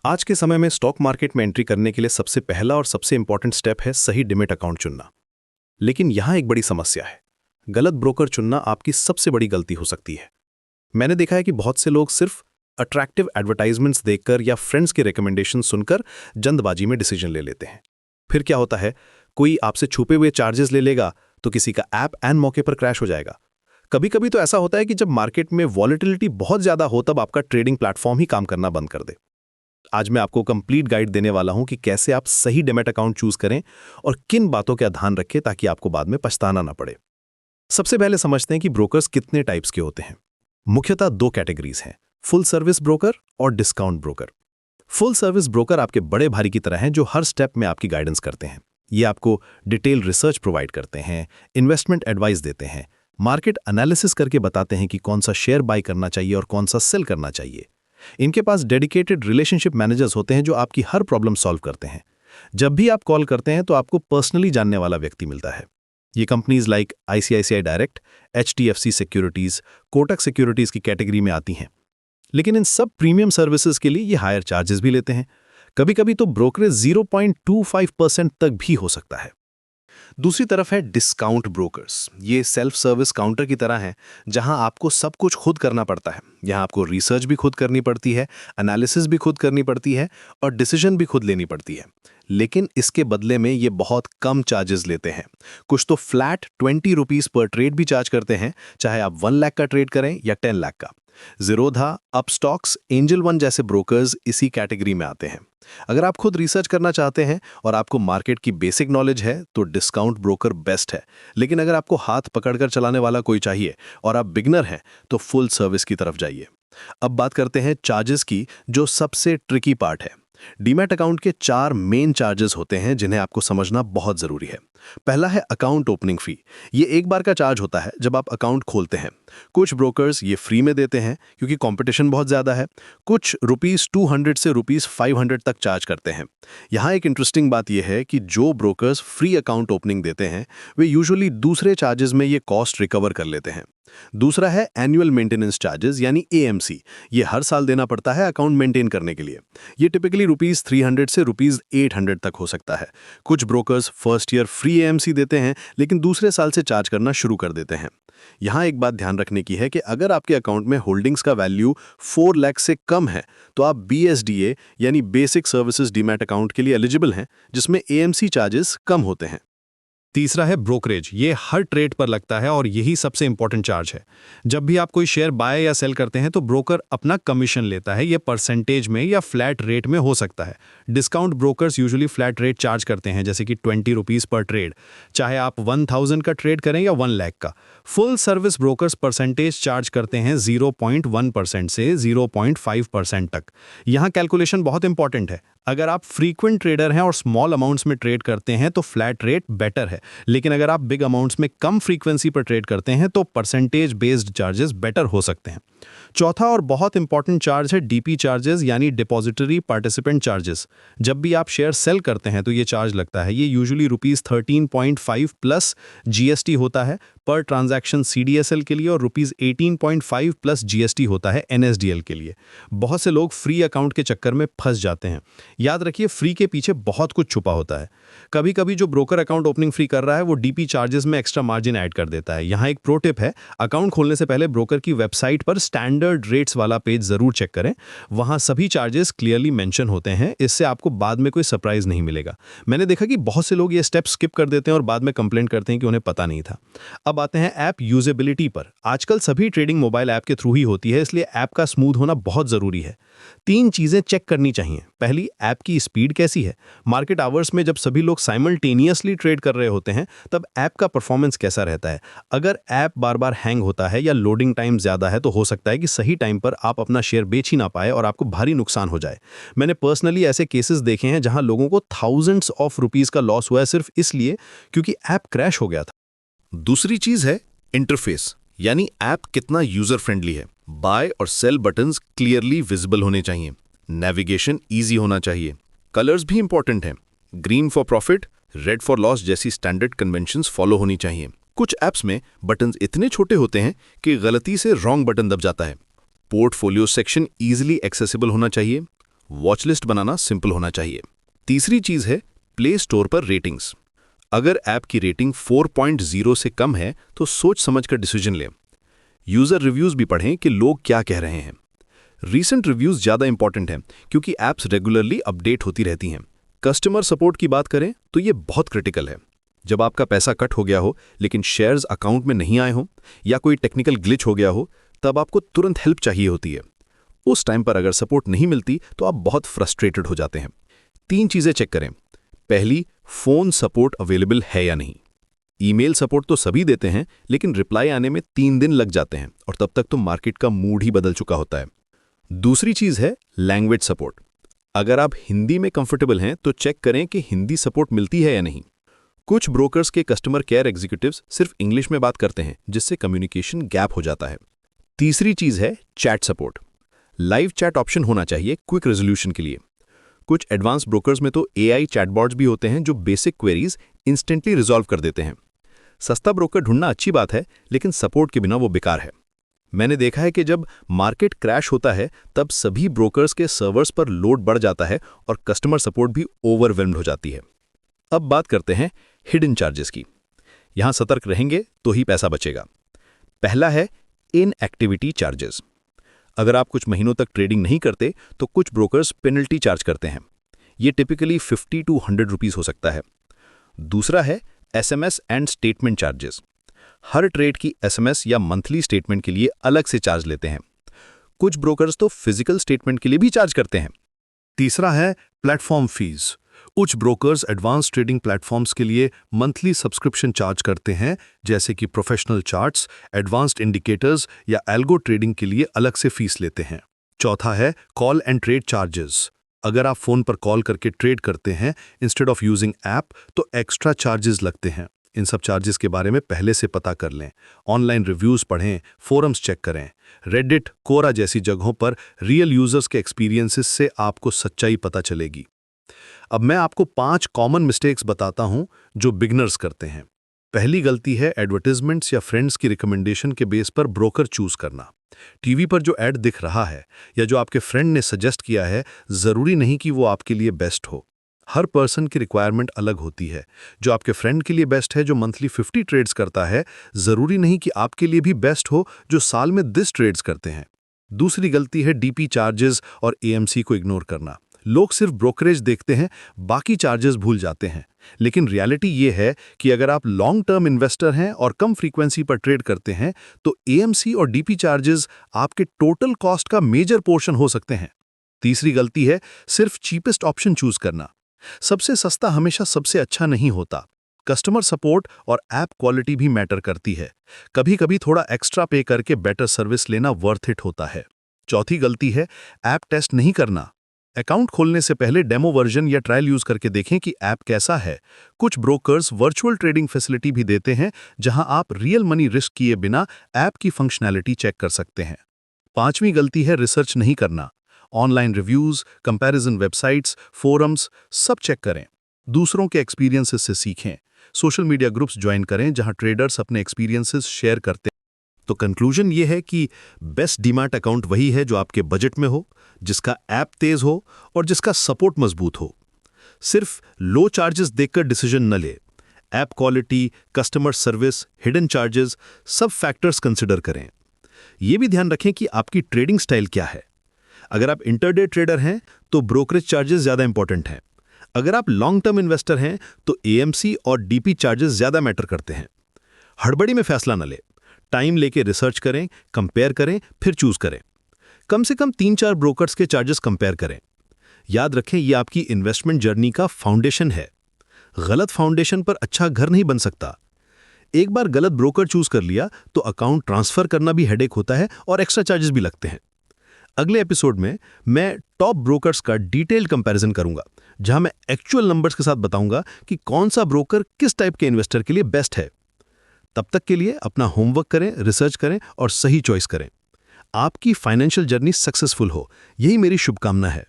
आज के समय में स्टॉक मार्केट में एंट्री करने के लिए सबसे पहला और सबसे इंपॉर्टेंट स्टेप है सही डिमेट अकाउंट चुनना। लेकिन यहां एक बड़ी समस्या है। गलत ब्रोकर चुनना आपकी सबसे बड़ी गलती हो सकती है। मैंने देखा है कि बहुत से लोग सिर्फ अट्रैक्टिव एडवर्टाइजमेंट्स देखकर या फ्रेंड्स के रिकमेंडेशन सुनकर जल्दबाजी में डिसीजन ले लेते हैं। फिर क्या होता है, कोई आपसे छुपे हुए चार्जेस ले लेगा तो किसी का ऐप एन मौके पर क्रैश हो जाएगा। कभी कभी तो ऐसा होता है कि जब मार्केट में वॉलेटिलिटी बहुत ज्यादा हो तब आपका ट्रेडिंग प्लेटफॉर्म ही काम करना बंद कर दे। आज मैं आपको कंप्लीट गाइड देने वाला हूं कि कैसे आप सही डिमैट अकाउंट चूज करें और किन बातों का ध्यान रखें ताकि आपको बाद में पछताना ना पड़े। सबसे पहले समझते हैं कि ब्रोकर्स कितने टाइप्स के होते हैं। मुख्यतः दो कैटेगरीज हैं, फुल सर्विस ब्रोकर और discount broker. Full service broker आपके बड़े भाई की तरह हैं जो हर स्टेप में आपकी गाइडेंस करते हैं। ये आपको डिटेल रिसर्च प्रोवाइड करते हैं, इन्वेस्टमेंट एडवाइस देते हैं, मार्केट एनालिसिस करके बताते हैं कि कौन सा शेयर बाय करना चाहिए और कौन सा सेल करना चाहिए। इनके पास डेडिकेटेड रिलेशनशिप मैनेजर्स होते हैं जो आपकी हर प्रॉब्लम सॉल्व करते हैं। जब भी आप कॉल करते हैं तो आपको पर्सनली जानने वाला व्यक्ति मिलता है। ये companies like ICICI direct, HDFC securities, Kotak securities की कैटेगरी में आती हैं। लेकिन इन सब प्रीमियम सर्विसेज के लिए ये हायर चार्जेस भी लेते हैं। कभी कभी तो ब्रोकरेज 0.25% तक भी हो सकता है। दूसरी तरफ है डिस्काउंट ब्रोकर्स। ये सेल्फ सर्विस काउंटर की तरह हैं जहां आपको सब कुछ खुद करना पड़ता है। यहां आपको रिसर्च भी खुद करनी पड़ती है, एनालिसिस भी खुद करनी पड़ती है और डिसीजन भी खुद लेनी पड़ती है। लेकिन इसके बदले में ये बहुत कम चार्जेस लेते हैं। कुछ तो फ्लैट 20 रुपीज पर ट्रेड भी चार्ज करते हैं, चाहे आप 1 लाख का ट्रेड करें या 10 लाख का। ज़ीरोधा, अपस्टॉक्स, एंजल वन जैसे ब्रोकर्स इसी कैटेगरी में आते हैं। अगर आप खुद रिसर्च करना चाहते हैं और आपको मार्केट की बेसिक नॉलेज है तो डिस्काउंट ब्रोकर बेस्ट है। लेकिन अगर आपको हाथ पकड़कर चलाने वाला कोई चाहिए और आप बिगनर हैं तो फुल सर्विस की तरफ जाइए। अब बात करते हैं चार्जेस की, जो सबसे ट्रिकी पार्ट है। डीमैट अकाउंट के 4 मेन चार्जेस होते हैं जिन्हें आपको समझना बहुत जरूरी है। पहला है अकाउंट ओपनिंग फी। ये एक बार का चार्ज होता है जब आप अकाउंट खोलते हैं। कुछ ब्रोकर्स ये फ्री में देते हैं क्योंकि कंपटीशन बहुत ज्यादा है। कुछ ₹200 से ₹500 तक चार्ज करते हैं। यहाँ एक इंटरेस्टिंग बात यह है कि जो ब्रोकर्स फ्री अकाउंट ओपनिंग देते हैं वे यूजुअली दूसरे चार्जेस में ये कॉस्ट रिकवर कर लेते हैं। दूसरा है एनुअल मेंटेनेंस चार्जेस यानी एएमसी। ये हर साल देना पड़ता है अकाउंट मेंटेन करने के लिए। ये टिपिकली ₹300 से ₹800 तक हो सकता है। कुछ brokers first year free AMC देते हैं लेकिन दूसरे साल से चार्ज करना शुरू कर देते हैं। यहाँ एक बात ध्यान रखने की है कि अगर आपके अकाउंट में होल्डिंग्स का वैल्यू 4 लाख से कम है तो आप बीएसडीए यानी बेसिक सर्विसेज डीमैट अकाउंट के लिए एलिजिबल हैं, जिसमें एएमसी चार्जेस कम होते हैं। तीसरा है ब्रोकरेज। ये हर ट्रेड पर लगता है और यही सबसे इंपॉर्टेंट चार्ज है। जब भी आप कोई शेयर बाय या सेल करते हैं तो ब्रोकर अपना कमीशन लेता है। ये परसेंटेज में या फ्लैट रेट में हो सकता है। Discount brokers usually flat rate charge करते हैं, जैसे कि 20 रुपीज पर ट्रेड, चाहे आप 1000 का ट्रेड करें या 1 लाख का। Full service brokers percentage charge करते हैं 0.1% से 0.5% तक। यहाँ कैलकुलेशन बहुत इंपॉर्टेंट है। अगर आप फ्रीक्वेंट ट्रेडर हैं और स्मॉल अमाउंट्स में ट्रेड करते हैं तो फ्लैट रेट बेटर है। लेकिन अगर आप बिग अमाउंट्स में कम फ्रीक्वेंसी पर ट्रेड करते हैं तो परसेंटेज बेस्ड चार्जेस बेटर हो सकते हैं। चौथा और बहुत इंपॉर्टेंट चार्ज है डीपी चार्जेस यानी डिपॉजिटरी पार्टिसिपेंट चार्जेस। जब भी आप शेयर सेल करते हैं तो ये चार्ज लगता है। ये यूजुअली ₹13.5 प्लस जीएसटी होता है पर ट्रांजैक्शन सीडीएसएल के लिए और ₹18.5 प्लस जीएसटी होता है एनएसडीएल के लिए। बहुत से लोग फ्री अकाउंट के चक्कर में फंस जाते हैं। याद रखिए, फ्री के पीछे बहुत कुछ छुपा होता है। कभी कभी जो ब्रोकर अकाउंट ओपनिंग फ्री कर रहा है वो डीपी चार्जेस में एक्स्ट्रा मार्जिन ऐड कर देता है। यहाँ एक प्रो टिप है, अकाउंट खोलने से पहले ब्रोकर की वेबसाइट पर स्टैंडर्ड रेट्स वाला पेज जरूर चेक करें। वहां सभी चार्जेस क्लियरली मेंशन होते हैं। इससे आपको बाद में कोई सरप्राइज नहीं मिलेगा। मैंने देखा कि बहुत से लोग ये स्टेप स्किप कर देते हैं और बाद में कंप्लेंट करते हैं कि उन्हें पता नहीं था। अब आते हैं ऐप यूजेबिलिटी पर। आजकल सभी ट्रेडिंग मोबाइल ऐप के थ्रू ही होती है, इसलिए ऐप का स्मूथ होना बहुत जरूरी है। 3 चीजें चेक करनी चाहिए। पहली, ऐप की स्पीड कैसी है। मार्केट आवर्स में जब सभी लोग साइमल्टेनियसली ट्रेड कर रहे होते हैं तब ऐप का परफॉर्मेंस कैसा रहता है। अगर ऐप बार बार हैंग होता है या लोडिंग टाइम ज्यादा है तो हो सकता है कि सही टाइम पर आप अपना शेयर बेच ही ना पाए और आपको भारी नुकसान हो जाए। मैंने पर्सनली ऐसे केसेस देखे हैं जहां लोगों को थाउजेंड्स ऑफ रुपीस का लॉस हुआ है सिर्फ इसलिए क्योंकि ऐप क्रैश हो गया था। दूसरी चीज है इंटरफेस, यानी ऐप कितना यूजर फ्रेंडली है। बाय और सेल बटन्स क्लियरली विजिबल होने चाहिए। नेविगेशन इजी होना चाहिए। कलर्स भी इंपॉर्टेंट हैं। Green for profit, red for loss जैसी स्टैंडर्ड कन्वेंशंस फॉलो होनी चाहिए। कुछ ऐप्स में बटन्स इतने छोटे होते हैं कि गलती से रॉन्ग बटन दब जाता है। पोर्टफोलियो सेक्शन इजीली एक्सेसिबल होना चाहिए। वॉच लिस्ट बनाना सिंपल होना चाहिए। तीसरी चीज़ है प्ले स्टोर पर रेटिंग्स। अगर ऐप की रेटिंग 4.0 से कम है तो सोच समझकर डिसीजन लें। यूज़र रिव्यूज़ भी पढ़ें कि लोग क्या कह रहे हैं। रीसेंट रिव्यूज़ ज़्यादा इंपॉर्टेंट हैं क्योंकि ऐप्स रेगुलरली अपडेट होती रहती हैं। कस्टमर सपोर्ट की बात करें तो ये बहुत क्रिटिकल है। जब आपका पैसा कट हो गया हो लेकिन शेयर्स अकाउंट में नहीं आए हों या कोई टेक्निकल ग्लिच हो गया हो, तब आपको तुरंत हेल्प चाहिए होती है। उस टाइम पर अगर सपोर्ट नहीं मिलती तो आप बहुत फ्रस्ट्रेटेड हो जाते हैं। 3 चीज़ें चेक करें। पहली, फ़ोन सपोर्ट अवेलेबल है या नहीं। ईमेल सपोर्ट तो सभी देते हैं लेकिन रिप्लाई आने में 3 दिन लग जाते हैं और तब तक तो मार्केट का मूड ही बदल चुका होता है। दूसरी चीज़ है लैंग्वेज सपोर्ट। अगर आप हिंदी में कंफर्टेबल हैं तो चेक करें कि हिंदी सपोर्ट मिलती है या नहीं। कुछ ब्रोकर्स के कस्टमर केयर एग्जीक्यूटिव्स सिर्फ इंग्लिश में बात करते हैं, जिससे कम्युनिकेशन गैप हो जाता है। तीसरी चीज़ है chat support. Live chat option होना चाहिए क्विक रेजोल्यूशन के लिए। कुछ एडवांस ब्रोकर्स में तो AI चैटबॉट्स भी होते हैं जो बेसिक क्वेरीज इंस्टेंटली रिजॉल्व कर देते हैं। सस्ता ब्रोकर ढूंढना अच्छी बात है लेकिन सपोर्ट के बिना वो बेकार है। मैंने देखा है कि जब मार्केट क्रैश होता है तब सभी ब्रोकर्स के सर्वर्स पर लोड बढ़ जाता है और कस्टमर सपोर्ट भी ओवरवेल्म्ड हो जाती है। अब बात करते हैं हिडन चार्जेस की। यहां सतर्क रहेंगे तो ही पैसा बचेगा। पहला है इनएक्टिविटी चार्जेस। अगर आप कुछ महीनों तक ट्रेडिंग नहीं करते तो कुछ ब्रोकर्स पेनल्टी चार्ज करते हैं। ये टिपिकली 50 to 100 रुपीस हो सकता है। दूसरा है SMS and statement charges. Her trade की SMS या मंथली स्टेटमेंट के लिए अलग से चार्ज लेते हैं। कुछ ब्रोकर्स तो फिजिकल स्टेटमेंट के लिए भी चार्ज करते हैं। तीसरा है प्लेटफॉर्म फीस। कुछ ब्रोकर्स एडवांस ट्रेडिंग प्लेटफॉर्म्स के लिए मंथली सब्सक्रिप्शन चार्ज करते हैं, जैसे कि प्रोफेशनल चार्ट्स, एडवांस्ड इंडिकेटर्स या एल्गो ट्रेडिंग के लिए अलग से फीस लेते हैं। चौथा है कॉल एंड ट्रेड चार्जेस। अगर आप फोन पर कॉल करके ट्रेड करते हैं इंस्टेड ऑफ यूजिंग ऐप तो एक्स्ट्रा चार्जेस लगते हैं। इन सब चार्जेस के बारे में पहले से पता कर लें। ऑनलाइन रिव्यूज़ पढ़ें, फोरम्स चेक करें। रेडिट, कोरा जैसी जगहों पर रियल यूजर्स के एक्सपीरियंसेस से आपको सच्चाई पता चलेगी। अब मैं आपको 5 कॉमन मिस्टेक्स बताता हूं जो बिगनर्स करते हैं। पहली गलती है एडवर्टाइजमेंट्स या फ्रेंड्स की रिकमेंडेशन के बेस पर ब्रोकर चूज करना। टीवी पर जो ऐड दिख रहा है या जो आपके फ्रेंड ने सजेस्ट किया है, जरूरी नहीं कि वो आपके लिए बेस्ट हो। हर पर्सन की रिक्वायरमेंट अलग होती है। जो आपके फ्रेंड के लिए बेस्ट है जो मंथली 50 ट्रेड्स करता है, जरूरी नहीं कि आपके लिए भी बेस्ट हो जो साल में 10 ट्रेड्स करते हैं। दूसरी गलती है DP चार्जेस और AMC को इग्नोर करना। लोग सिर्फ ब्रोकरेज देखते हैं, बाकी चार्जेस भूल जाते हैं। लेकिन रियलिटी ये है कि अगर आप लॉन्ग टर्म इन्वेस्टर हैं और कम फ्रीक्वेंसी पर ट्रेड करते हैं तो AMC और DP चार्जेस आपके टोटल कॉस्ट का मेजर पोर्शन हो सकते हैं। तीसरी गलती है सिर्फ चीपेस्ट ऑप्शन चूज करना। सबसे सस्ता हमेशा सबसे अच्छा नहीं होता। कस्टमर सपोर्ट और ऐप क्वालिटी भी मैटर करती है। कभी कभी थोड़ा एक्स्ट्रा पे करके बेटर सर्विस लेना वर्थ इट होता है। चौथी गलती है ऐप टेस्ट नहीं करना। अकाउंट खोलने से पहले डेमो वर्जन या ट्रायल यूज करके देखें कि ऐप कैसा है। कुछ ब्रोकर्स वर्चुअल ट्रेडिंग फैसिलिटी भी देते हैं जहां आप रियल मनी रिस्क किए बिना ऐप की फंक्शनैलिटी चेक कर सकते हैं। पांचवी गलती है रिसर्च नहीं करना। Online reviews, comparison websites, forums सब चेक करें। दूसरों के एक्सपीरियंसेस से सीखें। सोशल मीडिया ग्रुप्स ज्वाइन करें जहां ट्रेडर्स अपने एक्सपीरियंसेस शेयर करते हैं। तो कंक्लूजन ये है कि बेस्ट डीमैट अकाउंट वही है जो आपके बजट में हो, जिसका ऐप तेज हो और जिसका सपोर्ट मजबूत हो। सिर्फ लो चार्जेस देखकर डिसीजन न ले। App quality, customer service, hidden charges सब फैक्टर्स कंसिडर करें। यह भी ध्यान रखें कि आपकी ट्रेडिंग स्टाइल क्या है। अगर आप इंटरडे ट्रेडर हैं तो ब्रोकरेज चार्जेस ज्यादा इंपॉर्टेंट हैं। अगर आप लॉन्ग टर्म इन्वेस्टर हैं तो AMC और DP चार्जेस ज्यादा मैटर करते हैं। हड़बड़ी में फैसला न ले। टाइम लेके रिसर्च करें, कंपेयर करें, फिर चूज करें। कम से कम 3-4 ब्रोकर्स के चार्जेस कंपेयर करें। याद रखें ये आपकी इन्वेस्टमेंट जर्नी का फाउंडेशन है। गलत फाउंडेशन पर अच्छा घर नहीं बन सकता। एक बार गलत ब्रोकर चूज कर लिया तो अकाउंट ट्रांसफर करना भी हेडेक होता है और एक्स्ट्रा चार्जेस भी लगते हैं। अगले एपिसोड में मैं टॉप ब्रोकर्स का डिटेल्ड कंपैरिजन करूंगा, जहां मैं एक्चुअल नंबर्स के साथ बताऊंगा कि कौन सा ब्रोकर किस टाइप के इन्वेस्टर के लिए बेस्ट है। तब तक के लिए अपना होमवर्क करें, रिसर्च करें और सही चॉइस करें। आपकी फाइनेंशियल जर्नी सक्सेसफुल हो, यही मेरी शुभकामना है।